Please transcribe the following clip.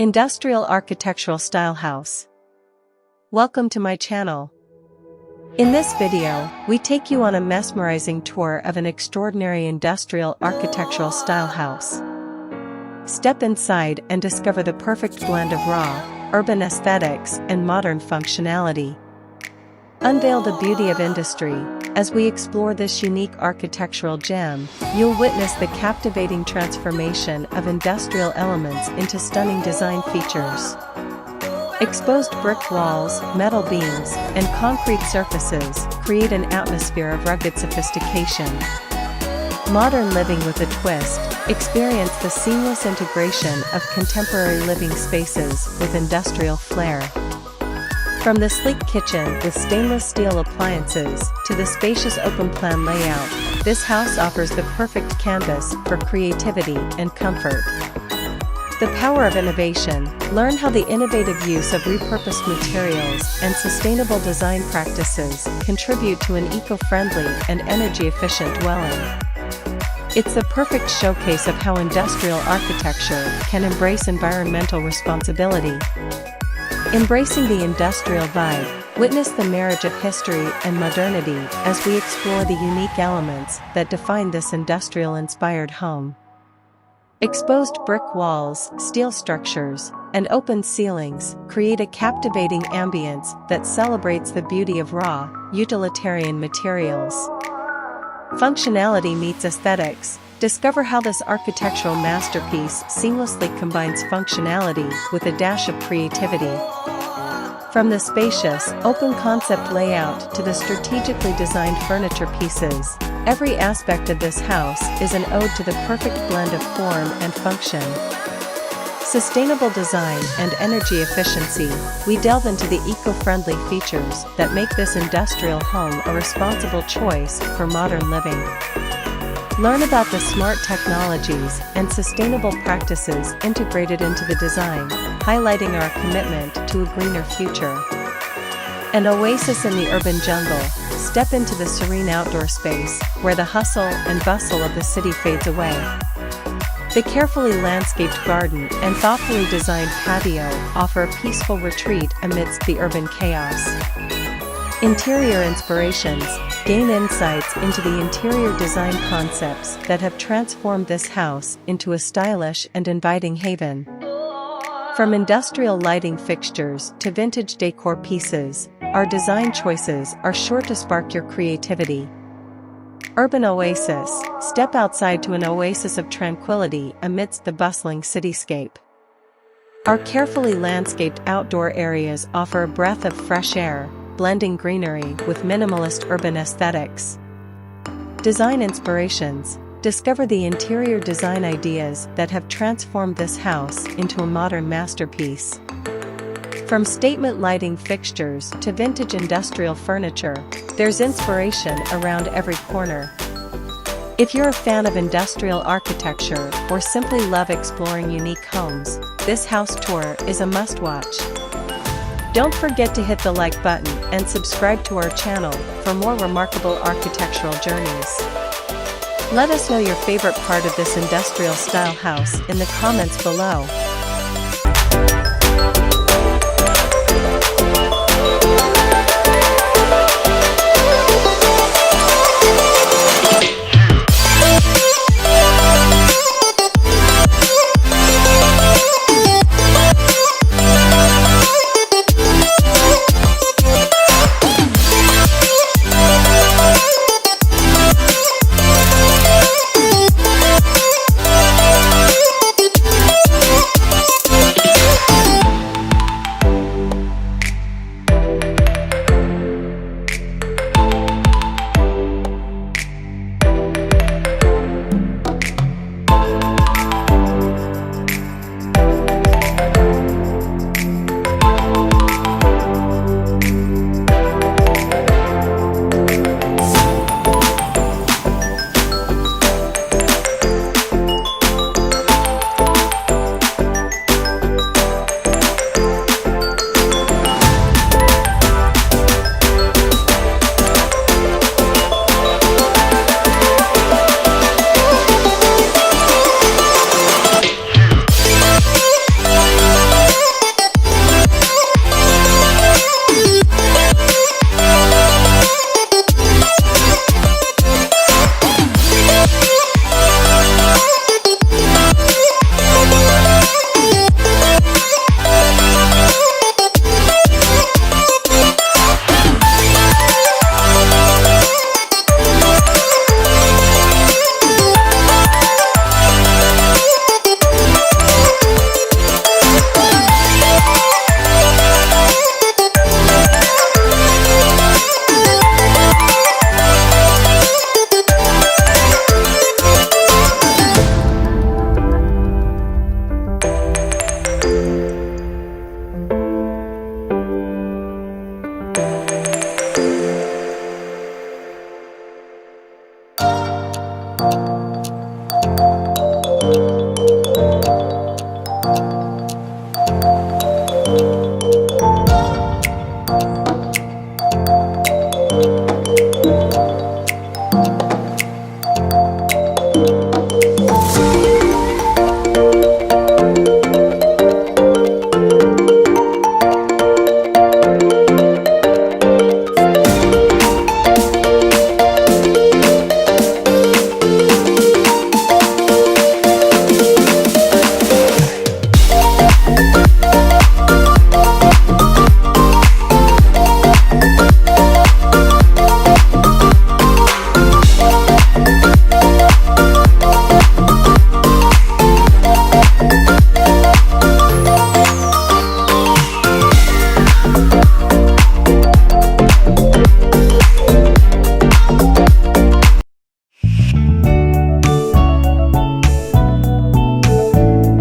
Industrial architectural style house. Welcome to my channel. In this video, we take you on a mesmerizing tour of an extraordinary industrial architectural style house. Step inside and discover the perfect blend of raw, urban aesthetics and modern functionality. Unveil the beauty of industry. As we explore this unique architectural gem, you'll witness the captivating transformation of industrial elements into stunning design features. Exposed brick walls, metal beams, and concrete surfaces create an atmosphere of rugged sophistication. Modern living with a twist. Experience the seamless integration of contemporary living spaces with industrial flair. From the sleek kitchen with stainless steel appliances to the spacious open-plan layout, this house offers the perfect canvas for creativity and comfort. The power of innovation. Learn how the innovative use of repurposed materials and sustainable design practices contribute to an eco-friendly and energy-efficient dwelling. It's the perfect showcase of how industrial architecture can embrace environmental responsibility. Embracing the industrial vibe, witness the marriage of history and modernity as we explore the unique elements that define this industrial-inspired home. Exposed brick walls, steel structures, and open ceilings create a captivating ambience that celebrates the beauty of raw, utilitarian materials. Functionality meets aesthetics. Discover how this architectural masterpiece seamlessly combines functionality with a dash of creativity. From the spacious, open-concept layout to the strategically designed furniture pieces, every aspect of this house is an ode to the perfect blend of form and function. Sustainable design and energy efficiency. We delve into the eco-friendly features that make this industrial home a responsible choice for modern living. Learn about the smart technologies and sustainable practices integrated into the design, highlighting our commitment to a greener future. An oasis in the urban jungle. Step into the serene outdoor space, where the hustle and bustle of the city fades away. The carefully landscaped garden and thoughtfully designed patio offer a peaceful retreat amidst the urban chaos. Interior inspirations. Gain insights into the interior design concepts that have transformed this house into a stylish and inviting haven. From industrial lighting fixtures to vintage decor pieces, our design choices are sure to spark your creativity. Urban oasis. Step outside to an oasis of tranquility amidst the bustling cityscape. Our carefully landscaped outdoor areas offer a breath of fresh air, blending greenery with minimalist urban aesthetics. Design inspirations. Discover the interior design ideas that have transformed this house into a modern masterpiece. From statement lighting fixtures to vintage industrial furniture, there's inspiration around every corner. If you're a fan of industrial architecture or simply love exploring unique homes, this house tour is a must-watch. Don't forget to hit the like button and subscribe to our channel for more remarkable architectural journeys. Let us know your favorite part of this industrial style house in the comments below.